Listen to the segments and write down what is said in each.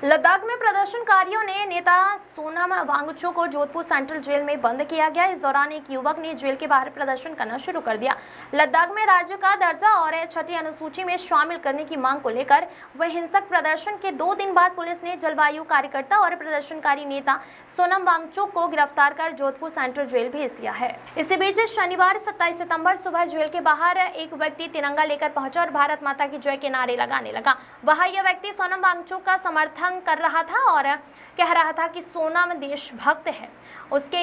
लद्दाख में प्रदर्शनकारियों ने नेता सोनम वांगचुक को जोधपुर सेंट्रल जेल में बंद किया गया। इस दौरान एक युवक ने जेल के बाहर प्रदर्शन करना शुरू कर दिया। लद्दाख में राज्य का दर्जा और 6ठी अनुसूची में शामिल करने की मांग को लेकर वह हिंसक प्रदर्शन के 2 दिन बाद पुलिस ने जलवायु कार्यकर्ता और प्रदर्शनकारी नेता सोनम वांगचुक को गिरफ्तार कर जोधपुर सेंट्रल जेल भेज दिया है। इसी बीच शनिवार 27 सितंबर सुबह जेल के बाहर एक व्यक्ति तिरंगा लेकर पहुंचा और भारत माता की जय के नारे लगाने लगा। वहां यह व्यक्ति सोनम वांगचुक का समर्थन कर रहा था और कह रहा था कि सोनम देशभक्त है। उसने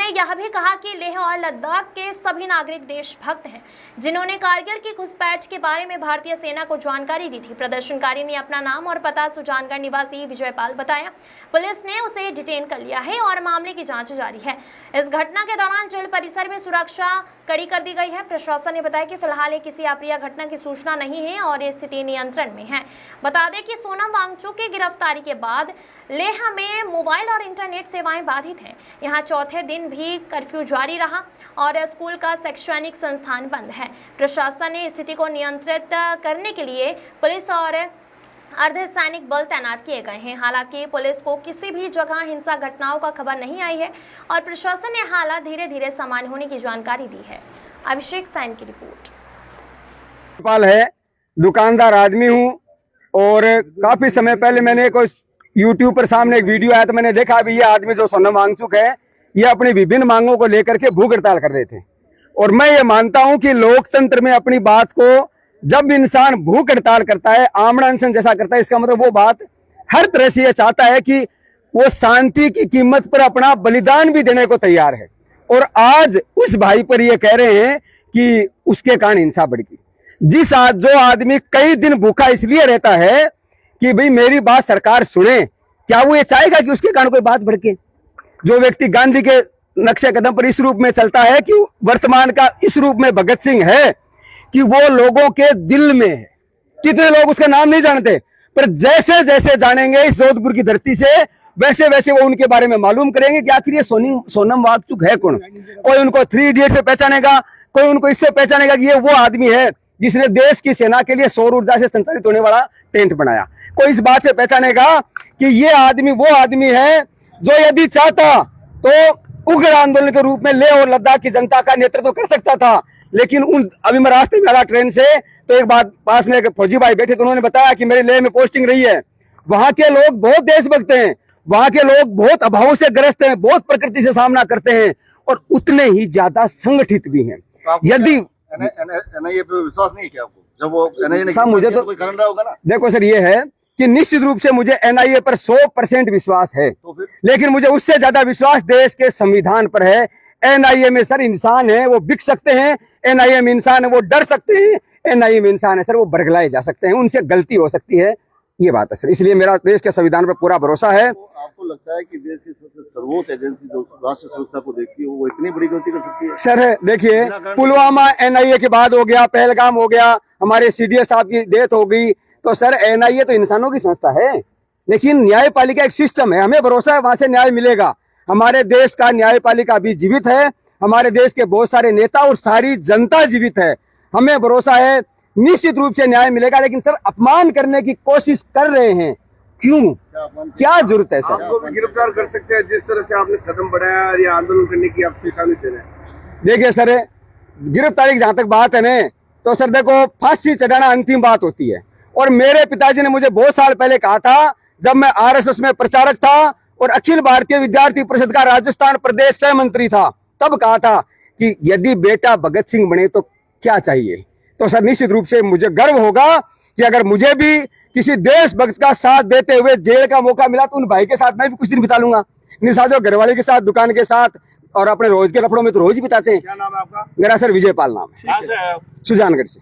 यह भी कहा कि लेह और लद्दाख के सभी नागरिक देशभक्त हैं जिन्होंने कारगिल की घुसपैठ के बारे में भारतीय सेना को जानकारी दी थी। प्रदर्शनकारी ने अपना नाम और पता सुजानगढ़ निवासी विजयपाल बताया। पुलिस ने उसे डिटेन कर लिया है और मामले की जांच जारी है। इस घटना के दौरान जेल परिसर में सुरक्षा कड़ी कर दी गई है। प्रशासन ने बताया कि फिलहाल किसी अप्रिय घटना की सूचना नहीं है और स्थिति नियंत्रण में है। बता दें कि सोनम वांगचुक की गिरफ्तारी के बाद लेह में मोबाइल और इंटरनेट सेवाएं बाधित हैं। यहाँ चौथे दिन भी कर्फ्यू जारी रहा और स्कूल का शैक्षणिक संस्थान बंद है। प्रशासन ने स्थिति को नियंत्रित करने के लिए पुलिस और अर्धसैनिक बल तैनात किए गए हैं। हालांकि पुलिस को किसी भी जगह हिंसा घटनाओं का खबर नहीं आई है और प्रशासन ने हालात धीरे धीरे सामान्य होने की जानकारी दी है। अभिषेक सैन की रिपोर्ट। पाल है, दुकानदार आदमी हूँ और काफी समय पहले मैंने कोई यूट्यूब पर सामने एक वीडियो आया तो मैंने देखा अभी ये आदमी जो सोनम वांगचुक है ये अपनी विभिन्न मांगों को लेकर के भूख हड़ताल कर रहे थे। और मैं ये मानता हूं कि लोकतंत्र में अपनी बात को जब इंसान भूख हड़ताल करता है, आमना अनशन जैसा करता है, इसका मतलब वो बात हर तरह से ये चाहता है कि वो शांति की कीमत पर अपना बलिदान भी देने को तैयार है। और आज उस भाई पर ये कह रहे हैं कि उसके कारण हिंसा बढ़ गई। जो आदमी कई दिन भूखा इसलिए रहता है कि भाई मेरी बात सरकार सुने, क्या वो ये चाहेगा कि उसके कारण कोई बात भड़के? जो व्यक्ति गांधी के नक्शे कदम पर इस रूप में चलता है कि वर्तमान का इस रूप में भगत सिंह है कि वो लोगों के दिल में है। कितने लोग उसका नाम नहीं जानते, पर जैसे जैसे जानेंगे इस जोधपुर की धरती से वैसे वैसे वो उनके बारे में मालूम करेंगे कि आखिर ये सोनम वांगचुक है कौन। कोई उनको 3 इडियट से पहचानेगा, कोई उनको इससे पहचानेगा कि ये वो आदमी है जिसने देश की सेना के लिए सौर ऊर्जा से संचालित होने वाला टेंट बनाया। कोई इस बात से पहचानेगा कि ये आदमी वो आदमी है जो यदि चाहता तो उग्र आंदोलन के रूप में लेह और लद्दाख की जनता का नेतृत्व कर सकता था। लेकिन अभी मैं रास्ते में आ रहा ट्रेन से तो एक बात पास में एक फौजी भाई बैठे तो उन्होंने बताया कि मेरे लेह में पोस्टिंग रही है। वहां के लोग बहुत देशभक्त हैं, वहां के लोग बहुत अभाव से ग्रस्त हैं, बहुत प्रकृति से सामना करते हैं और उतने ही ज्यादा संगठित भी हैं। यदि एनआईए पे विश्वास नहीं किया आपको जब वो एनआईए ने मुझे तो कोई कर रहा होगा ना। देखो सर, ये है कि निश्चित रूप से मुझे एनआईए पर 100% विश्वास है, लेकिन मुझे उससे ज्यादा विश्वास देश के संविधान पर है। एनआईए में सर इंसान है, वो बिक सकते हैं। एनआईए में इंसान है, वो डर सकते हैं। एनआईए में इंसान है सर, वो बरगलाए जा सकते हैं, उनसे गलती हो सकती है। ये बात है सर, इसलिए मेरा देश के संविधान पर पूरा भरोसा है। आपको लगता है कि देश की सबसे सर्वोच्च एजेंसी जो राष्ट्रीय सुरक्षा को देखती है वो इतनी बड़ी गलती कर सकती है? सर देखिए, पुलवामा एनआईए के बाद हो गया, पहलगाम हो गया, हमारे सीडीएस साहब की डेथ हो गई। तो सर एनआईए तो इंसानों की संस्था है, लेकिन न्यायपालिका एक सिस्टम है। हमें भरोसा है वहां से न्याय मिलेगा। हमारे देश का न्यायपालिका अभी जीवित है, हमारे देश के बहुत सारे नेता और सारी जनता जीवित है। हमें भरोसा है निश्चित रूप से न्याय मिलेगा। लेकिन सर अपमान करने की कोशिश कर रहे हैं, क्यों? क्या जरूरत है सर? आपको भी गिरफ्तार कर सकते हैं जिस तरह से आपने कदम बढ़ाया या आंदोलन करने की आप चेतावनी दे रहे हैं। देखिए सर, गिरफ्तारी की जहां तक बात है न, तो सर देखो फांसी चढ़ाना अंतिम बात होती है। और मेरे पिताजी ने मुझे बहुत साल पहले कहा था, जब मैं आरएसएस में प्रचारक था और अखिल भारतीय विद्यार्थी परिषद का राजस्थान प्रदेश सह मंत्री था, तब कहा था कि यदि बेटा भगत सिंह बने तो क्या चाहिए। तो सर निश्चित रूप से मुझे गर्व होगा कि अगर मुझे भी किसी देशभक्त का साथ देते हुए जेल का मौका मिला तो उन भाई के साथ मैं भी कुछ दिन बिता लूंगा। निशाजो घरवाले के साथ, दुकान के साथ और अपने रोज के लफड़ों में तो रोज ही बिताते हैं। क्या नाम है आपका? मेरा सर विजयपाल नाम है, सुजानगढ़ से।